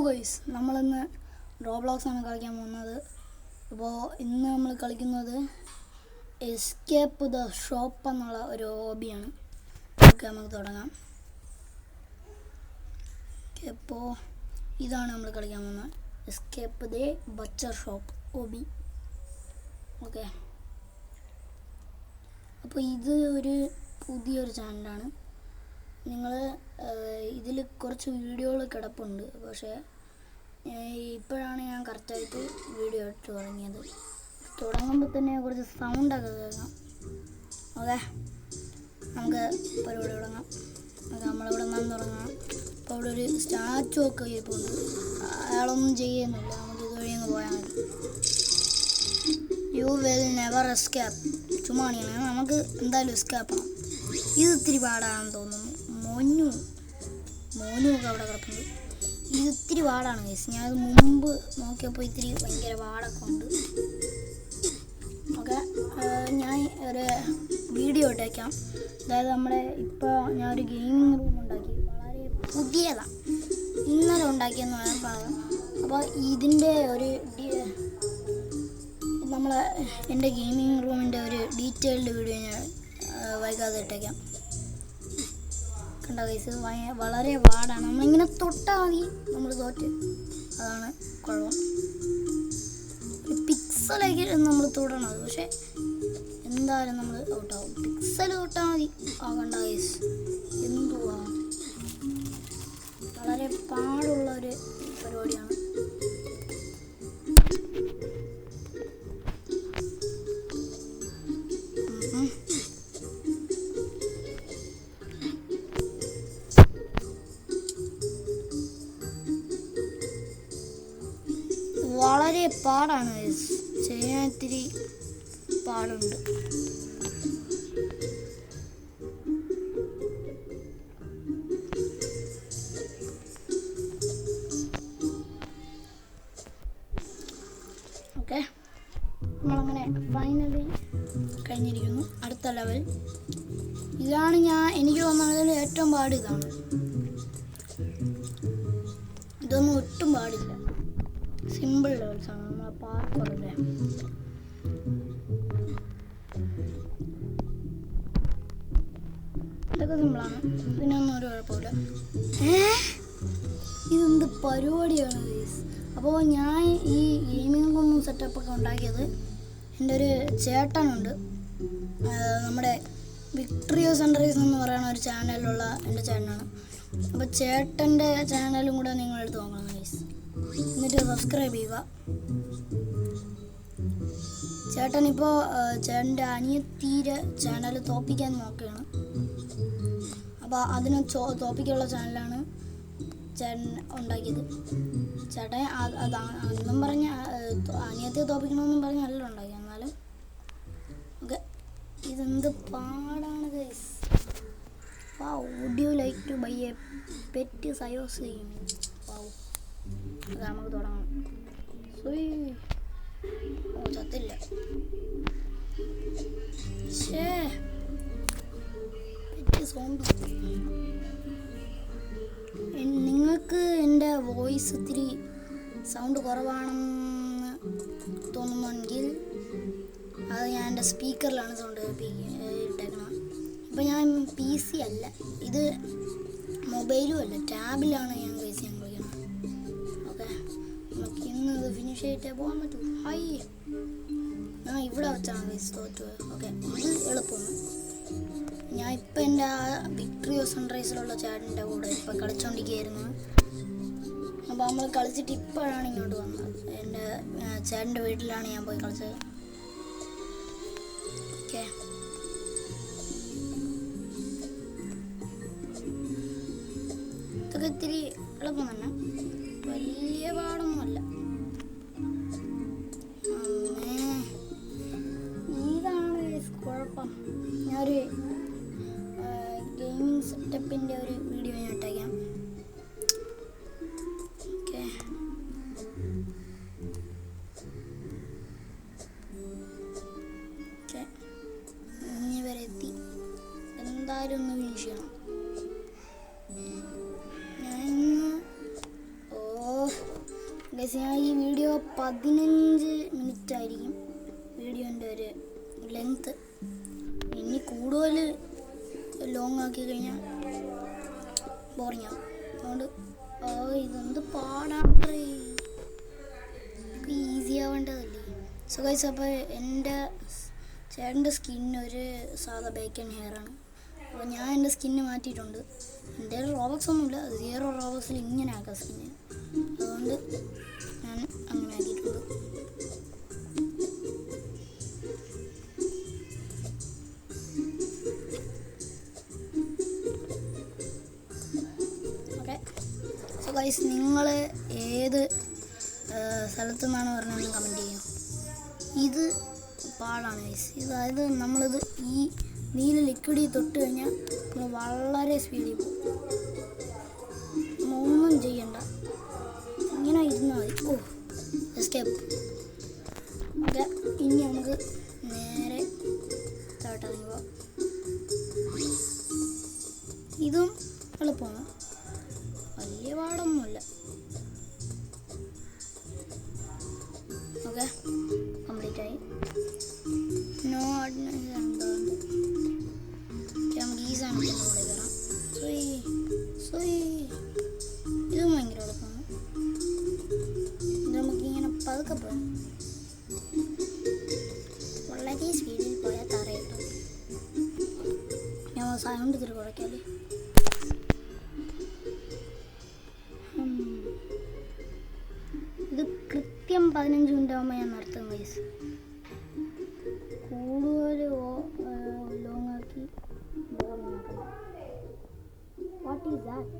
Guys, നമ്മളിന്ന് Roblox ആണ് കളിക്കാൻ പോകുന്നത്. അപ്പോൾ ഇന്ന് നമ്മൾ കളിക്കുന്നത് എസ്കേപ്പ് ദ ഷോപ്പ് എന്നുള്ള ഒരു ഹോബിയാണ്. ഓക്കെ, നമുക്ക് തുടങ്ങാം. അപ്പോൾ ഇതാണ് നമ്മൾ കളിക്കാൻ പോകുന്നത്, escape the butcher shop hobby. Okay, അപ്പോൾ ഇത് ഒരു പുതിയൊരു ചാനലാണ്. നിങ്ങൾ ഇതിൽ കുറച്ച് വീഡിയോകൾ കിടപ്പുണ്ട്, പക്ഷേ ഇപ്പോഴാണ് ഞാൻ കറക്റ്റായിട്ട് വീഡിയോ ഇട്ട് തുടങ്ങിയത്. തുടങ്ങുമ്പോൾ തന്നെ കുറച്ച് സൗണ്ടൊക്കെ കേൾക്കാം. ഓക്കെ, നമുക്ക് പരിപാടി തുടങ്ങാം. നമ്മളിവിടെ നിന്ന് തുടങ്ങാം. അപ്പോൾ അവിടെ ഒരു സ്റ്റാച്ചു ഒക്കെ ഇരിപ്പുണ്ട്. അയാളൊന്നും ചെയ്യുന്നില്ല, നമുക്ക് ഇതുവഴി അങ്ങ് പോയാൽ മതി. You will never escape. ചുമ്മാണിയാണ്, നമുക്ക് എന്തായാലും എസ്കേപ്പാണ്. ഇത് ഇത്തിരി പാടാണെന്ന് തോന്നുന്നു. മോനും ഒക്കെ അവിടെ കിടപ്പുണ്ട്. ഇത് ഇത്തിരി പാടാണ് ഗൈസ്. ഞാനത് മുമ്പ് നോക്കിയപ്പോൾ ഇത്തിരി ഭയങ്കര പാടൊക്കെ ഉണ്ട്. ഓക്കെ, ഞാൻ ഒരു വീഡിയോ ഇട്ടേക്കാം. അതായത് നമ്മുടെ ഇപ്പോൾ ഞാൻ ഒരു ഗെയിമിംഗ് റൂം ഉണ്ടാക്കി, വളരെ പുതിയതാണ്, ഇന്നലെ ഉണ്ടാക്കിയെന്ന് വേണം പറയാം. അപ്പോൾ ഇതിൻ്റെ ഒരു എൻ്റെ ഗെയിമിംഗ് റൂമിൻ്റെ ഒരു ഡീറ്റെയിൽഡ് വീഡിയോ ഞാൻ വൈകാതെ ഇട്ടേക്കാം. കണ്ട ഗൈസ്, വളരെ പാടാണ്. നമ്മളിങ്ങനെ തൊട്ടാൽ മതി നമ്മൾ തോറ്റ്. അതാണ് കുഴപ്പം. പിക്സലൊക്കെ നമ്മൾ തൊടണത്, പക്ഷെ എന്തായാലും നമ്മൾ ഔട്ടാവും. പിക്സൽ തൊട്ടാൽ മതി. കണ്ട ഗൈസ്, എന്തുവാ, വളരെ പാടുള്ള ഒരു പരിപാടിയാണ്. വളരെ പാടാണ്, ചെയ്യാൻ ഇത്തിരി പാടുണ്ട്. ഓക്കെ, നമ്മളങ്ങനെ ഫൈനലി കഴിഞ്ഞിരിക്കുന്നു. അടുത്ത ലെവൽ ഇതാണ്. എനിക്ക് തോന്നുന്നതിൽ ഏറ്റവും പാട് ഇതാണ്. ഇതൊന്നും ഒട്ടും പാടില്ല. സിമ്പിൾ ലെവൽസാണ്. നമ്മളെ പാർക്കറല്ലേ, ഇതൊക്കെ സിമ്പിളാണ്. ഇതിനൊന്നും ഒരു കുഴപ്പമില്ല. ഇതെന്ത് പരിപാടിയാണ് ഗൈസ്. അപ്പോൾ ഞാൻ ഈ ഗെയിമിംഗ് റൂം സെറ്റപ്പൊക്കെ ഉണ്ടാക്കിയത് എൻ്റെ ഒരു ചേട്ടനുണ്ട്. നമ്മുടെ വിക്ടറിയോ സൺറൈസ് എന്ന് പറയുന്ന ഒരു ചാനലിലുള്ള എൻ്റെ ചേട്ടനാണ്. അപ്പോൾ ചേട്ടൻ്റെ ചാനലും കൂടെ നിങ്ങളെടുത്ത് നോക്കണം ഗൈസ്, എന്നിട്ട് സബ്സ്ക്രൈബ് ചെയ്യുക. ചേട്ടനിപ്പോൾ ചേട്ടൻ്റെ അനിയത്തിയുടെ ചാനൽ തോപ്പിക്കാൻ നോക്കുകയാണ്. അപ്പോൾ അതിന് തോപ്പിക്കാനുള്ള ചാനലാണ് ചേട്ടൻ ഉണ്ടാക്കിയത്. ചേട്ടൻ അന്നും പറഞ്ഞ അനിയത്തിയെ തോപ്പിക്കണമെന്നും പറഞ്ഞ് നല്ല ഉണ്ടാക്കി. എന്നാലും ഓക്കെ, ഇതെന്ത് പാടാണ് guys. Would you like to buy a pet സയോസ് ഗെയിം? അത് നമുക്ക് തുടങ്ങാം. ചത്തില്ല. നിങ്ങൾക്ക് എൻ്റെ വോയിസ് ഇത്തിരി സൗണ്ട് കുറവാണെന്ന് തോന്നുമെങ്കിൽ അത് ഞാൻ എൻ്റെ സ്പീക്കറിലാണ് സൗണ്ട് ഇട്ടേക്കണം. ഇപ്പം ഞാൻ PC അല്ല, ഇത് മൊബൈലും അല്ല, ടാബിലാണ് ഞാൻ ഗൈസ് ഞാൻ കളിക്കണം. ഓക്കെ, നമുക്ക് ഇന്ന് ഇത് ഫിനിഷ് ചെയ്തിട്ടേ പോകാൻ പറ്റൂ. ഞാൻ ഇവിടെ വെച്ചാണ് ഗൈസ് തോറ്റു. ഓക്കെ, ഇത് എളുപ്പമാണ്. ഞാൻ ഇപ്പം എൻ്റെ വിക്ടറിയോ സൺറൈസിലുള്ള ചേട്ടൻ്റെ കൂടെ ഇപ്പം കളിച്ചുകൊണ്ടിരിക്കുകയായിരുന്നു. അപ്പോൾ നമ്മൾ കളിച്ചിട്ട് ഇപ്പോഴാണ് ഇങ്ങോട്ട് വന്നത്. എൻ്റെ ചേട്ടൻ്റെ വീട്ടിലാണ് ഞാൻ പോയി കളിച്ചത്. ഓക്കെ, ഇതൊക്കെ ഇത്തിരി എളുപ്പം തന്നെ, വലിയ പാടൊന്നുമല്ല. ഇതാണ് കുഴപ്പം. ഞാനൊരു ഗെയിമിംഗ് സെറ്റപ്പിൻ്റെ ഒരു വീഡിയോ ഞാൻ ഇട്ടേക്കാം. ഓക്കെ, ഇനി വരെ എത്തി. എന്തായാലും ഒന്ന് ഫിനിഷ് ചെയ്യണം. ഞാൻ ഞാൻ ഈ വീഡിയോ 15 മിനിറ്റ് ആയിരിക്കും വീഡിയോൻ്റെ ഒരു ലെങ്ത്ത്. ഇനി കൂടുതൽ ലോങ് ആക്കി കഴിഞ്ഞാൽ ബോറിങ് ആവും. അതുകൊണ്ട് ഇതെന്ത് പാടാണ്, ഈസി ആവേണ്ടതല്ലേ. സോ ഗൈസ്, അപ്പോൾ എൻ്റെ ചേട്ടൻ്റെ സ്കിന്നൊരു സാധാ ബേക്കൻ ഹെയറാണ്. അപ്പോൾ ഞാൻ എൻ്റെ സ്കിന്ന് മാറ്റിയിട്ടുണ്ട്. എൻ്റെ റോബക്സ് ഒന്നുമില്ല, 0 റോബക്സിൽ ഇങ്ങനെ ആക്കാം സ്കിന്ന്. അതുകൊണ്ട് ഞാൻ അങ്ങനെ ആക്കിയിട്ടുണ്ട്. ഓക്കെ, സോ ഗൈസ്, നിങ്ങൾ ഏത് സ്ഥലത്തു നിന്നാണ് പറഞ്ഞതെന്ന് കമൻറ്റ് ചെയ്യും. ഇത് പാടാണ് ഗൈസ്. അതായത് നമ്മളിത് ഈ നീല ലിക്വിഡിൽ തൊട്ട് കഴിഞ്ഞാൽ നമ്മൾ വളരെ സ്പീഡിൽ പോകും. ഒന്നും ചെയ്യണ്ട, ഇങ്ങനെ ഇരുന്നാൽ മതി. എസ്കേപ്പ്. ഓക്കെ, ഇനി നമുക്ക് നേരെ താഴോട്ട് പോവാം. ഇതും എളുപ്പമാണ്, വലിയ പാടൊന്നുമില്ല. ഓക്കെ, കംപ്ലീറ്റ് ആയി. നോ നമുക്ക് ഈ സാധനത്തിൻ്റെ കൂടെ കയറാം. ഇതും ഭയങ്കര എളുപ്പമാണ്. ഇത് നമുക്കിങ്ങനെ പതുക്കെ പോകാം. വളരെ സ്പീഡിൽ പോയാൽ തറയിട്ടും. ഞാൻ സൗണ്ട് ഇത്തിരി കുറയ്ക്കാല്ലേ. ഇത് കൃത്യം 15 മിനിറ്റ് ആകുമ്പോൾ ഞാൻ നിർത്തും ഗൈസ്. കൂടുതൽ ലോങ് ആക്കി വാട്ട് ഈസ് ദാറ്റ്?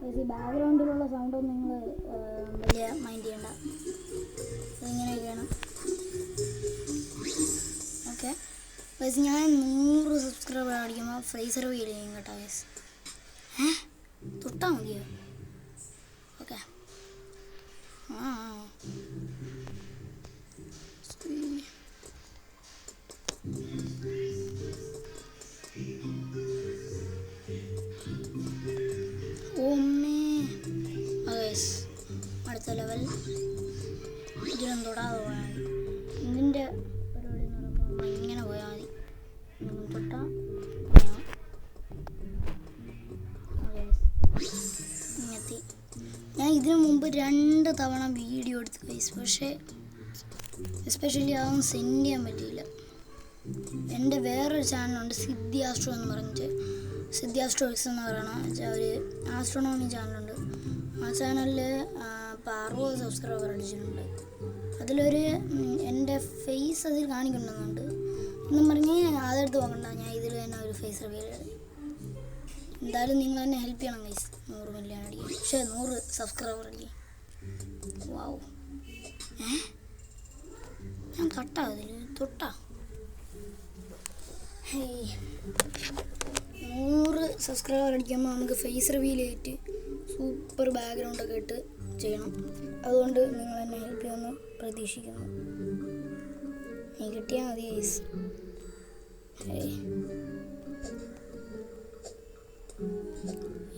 ഈ ബാക്ക്ഗ്രൗണ്ടിലുള്ള സൗണ്ടൊന്നും നിങ്ങൾ വലിയ മൈൻഡ് ചെയ്യണ്ട. അതിങ്ങനെയൊക്കെയാണ്. ഓക്കെ ഗൈസ്, ഞാൻ 100 സബ്സ്ക്രൈബർ അടിക്കുമ്പോൾ ഫ്രൈസർ വീഡിയോ ചെയ്യും കേട്ടോ ഗൈസ്. തൊട്ടാൽ മതിയോ? ഓക്കെ, അടുത്ത ലെവൽ ഇതിലും തൊടാതെ പോയാൽ മതി. ഇതിൻ്റെ പരിപാടി എന്ന് പറയുമ്പോൾ ഇങ്ങനെ പോയാൽ മതി. തൊട്ടാൽ ഇങ്ങെത്തി. ഞാൻ ഇതിനു മുമ്പ് 2 തവണ വീഡിയോ എടുത്തു ഗൈസ്. പക്ഷേ എസ്പെഷ്യലി അതൊന്നും സെൻഡ് ചെയ്യാൻ പറ്റിയില്ല. എൻ്റെ വേറൊരു ചാനലുണ്ട്, സിദ്ധി ആസ്ട്രോ എന്ന് പറഞ്ഞിട്ട്. സിദ്ധി ആസ്ട്രോക്സ് എന്ന് പറയുന്ന ഒരു ആസ്ട്രോണോമി ചാനലുണ്ട്. ആ ചാനലിൽ ഇപ്പോൾ 60 സബ്സ്ക്രൈബർ അടിച്ചിട്ടുണ്ട്. അതിലൊരു എൻ്റെ ഫേസ് അതിൽ കാണിക്കുന്നുണ്ട് എന്നും പറഞ്ഞ് അതെടുത്ത് നോക്കണ്ട. ഞാൻ ഇതിൽ തന്നെ ഒരു ഫേസ് റിവീൽ ചെയ്തു. എന്തായാലും നിങ്ങൾ എന്നെ ഹെൽപ്പ് ചെയ്യണം ഗൈസ്. 100 മില്യൺ അടിക്കും. പക്ഷേ 100 സബ്സ്ക്രൈബർ അടിക്കും. വാവ്, ഞാൻ തൊട്ടാ അതിൽ തൊട്ടാ. 100 സബ്സ്ക്രൈബർ അടിക്കുമ്പോൾ നമുക്ക് ഫേസ് റിവീൽ ചെയ്തിട്ട് സൂപ്പർ ബാക്ക്ഗ്രൗണ്ടൊക്കെ ഇട്ട് ചെയ്യണം. അതുകൊണ്ട് നിങ്ങൾ എന്നെ ഹെൽപ്പ് ചെയ്യുമെന്ന് പ്രതീക്ഷിക്കുന്നു. നീ കിട്ടിയാൽ മതി ഗൈസ്.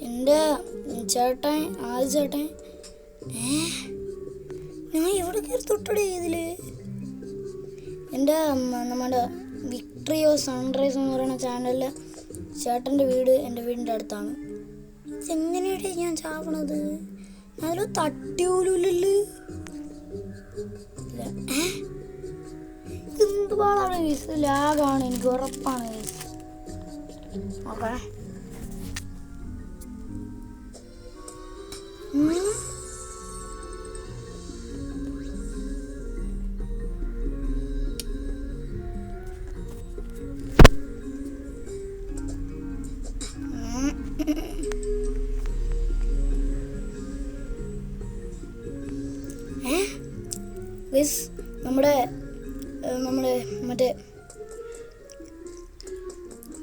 എൻ്റെ ചേട്ടൻ ചേട്ടൻ ഞാൻ എവിടെ കയറി തൊട്ടടേ ഇതിൽ. എൻ്റെ നമ്മുടെ വിക്ടറിയോ സൺറൈസ് എന്ന് പറയുന്ന ചാനലിൽ ചേട്ടൻ്റെ വീട് എൻ്റെ വീടിൻ്റെ അടുത്താണ്. ഇതെങ്ങനെയാണ് ഞാൻ ചാവണത്? അതിൽ തട്ടിയോലൂല്ലല്ലോ. എന്ത് പാടാണ് ഗൈസ്, ലാഗാണ്, എനിക്ക് ഉറപ്പാണ് ഗൈസ്. ഓക്കെ, ഗൈസ് നമ്മുടെ മറ്റേ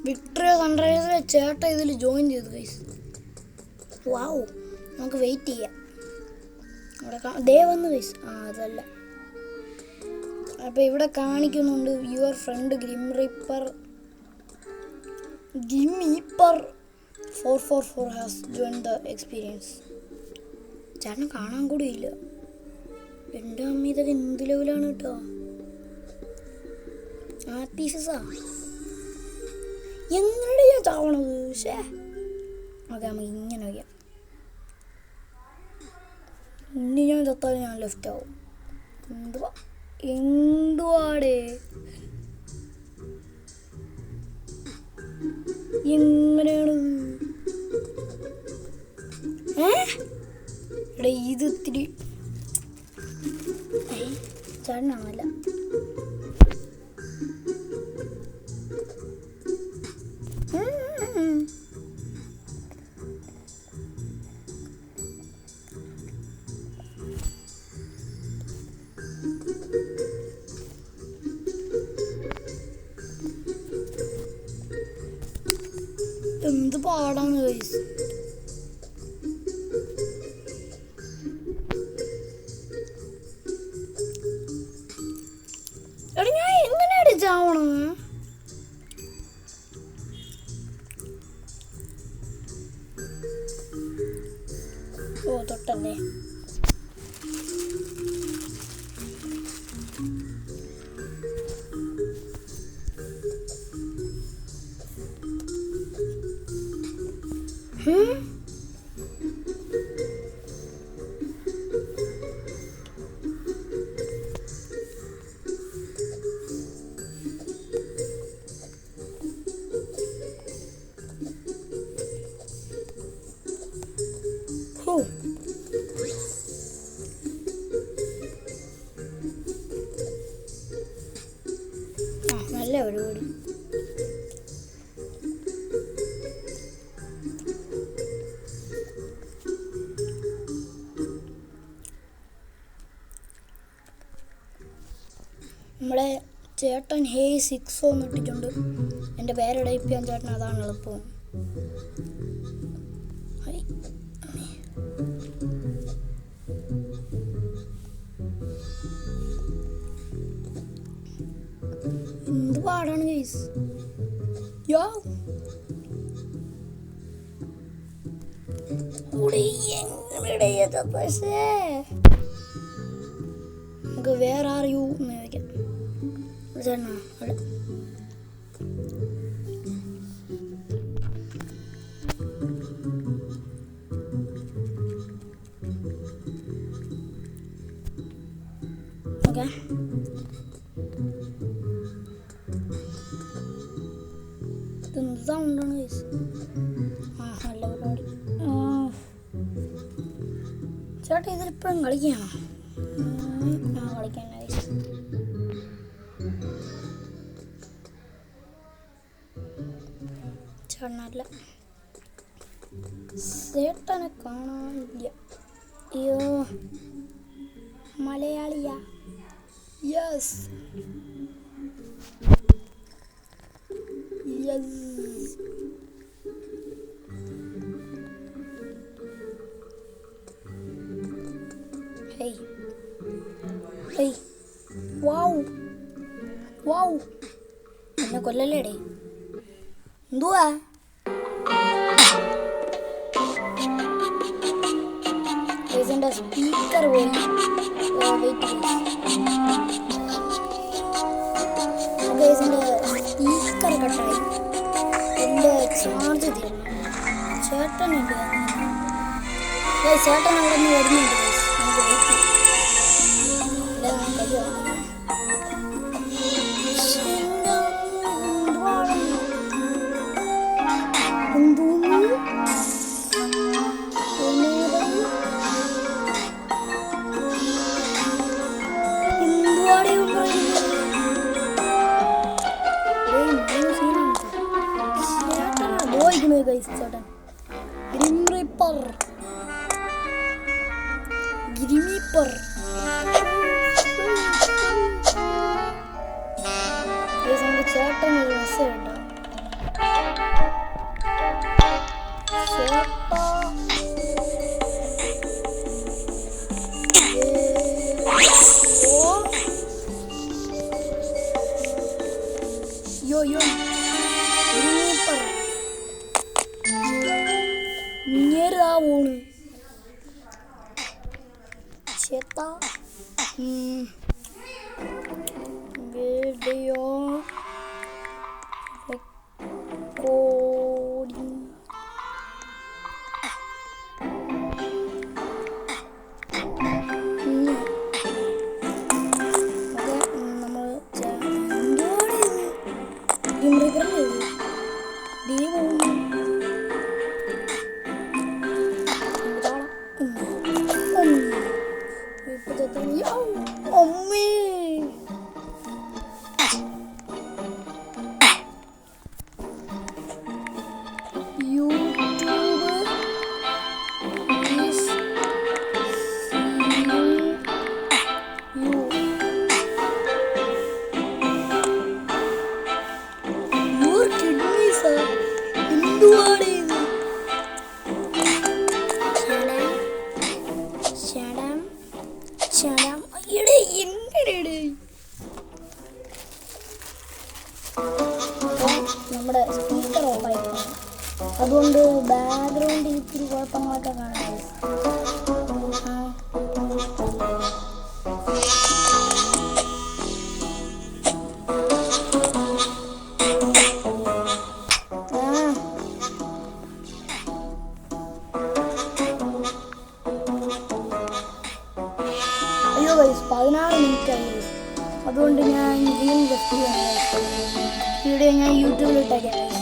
വിക്ടറി സൺറൈസിലെ ചേട്ടൻ ഇതിൽ ജോയിൻ ചെയ്തു ഗൈസ്. വാവ്, നമുക്ക് വെയിറ്റ് ചെയ്യാം. ഇവിടെ വന്നു ഗൈസ്. അതല്ല, അപ്പോൾ ഇവിടെ കാണിക്കുന്നുണ്ട് your friend grim reaper 444 has join the experience. ചേട്ടനെ കാണാൻ കൂടി ഇല്ല. എൻ്റെ അമ്മ ഇതൊക്കെ എന്ത് ലെവലാണ് കേട്ടോ. പീസസാ എങ്ങനെ ഞാൻ ചാവണത്. ഷേ ഓക്കെ നമുക്ക് ഇങ്ങനെ വയ്ക്കാം. ഇനി ഞാൻ ചത്താൽ ഞാൻ ലെഫ്റ്റ് ആവും. എന്തുവാടേ എങ്ങനെയാണ് എടാ ഇത് ഇത്തിരി ചേട്ടനാണല്ല. എന്ത് പാടാണ് ഗൈസ്. എടാ ഞാൻ എങ്ങനെയാണ് ചാവണം? ഓ തൊട്ടല്ലേ. നല്ല പരിപാടി. നമ്മുടെ ചേട്ടൻ ഹേ 6 എന്ന് ഇട്ടിട്ടുണ്ട്. എൻ്റെ പേരെടയിപ്പിക്കാൻ ചേട്ടൻ അതാണ് എളുപ്പം. എന്ത് പാടാണ് ഗൈസ്. നമുക്ക് വേറെ അറിയൂ എന്ന് ചോദിക്കാം. ചേട്ടനാ അവിടെ ഓക്കെ. ഇതെന്ത് സൗണ്ടാണ് ഗൈസ്. നല്ല പരിപാടി. ചേട്ടാ ഇതിലിപ്പോഴും കളിക്കുകയാണോ? കളിക്കാൻ ഗൈസ്. ചേട്ടനല്ല, ചേട്ടനെ കാണാനില്ല. അയ്യോ മലയാളിയാ. Yes yes. Hey hey wow wow. എന്നെ കൊല്ലല്ലേടേ. എന്തുവാ എൻ്റെ സ്പീക്കർ പോയി. സ്പീക്കർ കട്ടായി. എൻ്റെ ചാർജ് തീർന്നു. ചേട്ടനുണ്ട്. ചേട്ടൻ അവിടെ നിന്ന് വരുന്നുണ്ട്. ചേട്ടൻ ഗ്രിം റീപ്പർ ഗ്രിമീപ്പർ. ചേട്ടൻ ഒരു രസമുണ്ട്. യോ യോ ഗ്രിമീപ്പർ പോണ്. ചേട്ടാ വീഡിയോ റെക്കോർഡിംഗ് നമ്മൾ നമ്മുടെ സ്പീക്കർ ഓഫായിരിക്കണം, അതുകൊണ്ട് ബാക്ക്ഗ്രൗണ്ടിൽ ഇത്തിരി കുഴപ്പങ്ങളൊക്കെ കാണാം. അയ്യോ ഗൈസ് 16 മിനിറ്റ് ആയി. അതുകൊണ്ട് ഞാൻ വീണ്ടും വീഡിയോ ഞാൻ യൂട്യൂബിൽ ഇട്ടേക്കാം.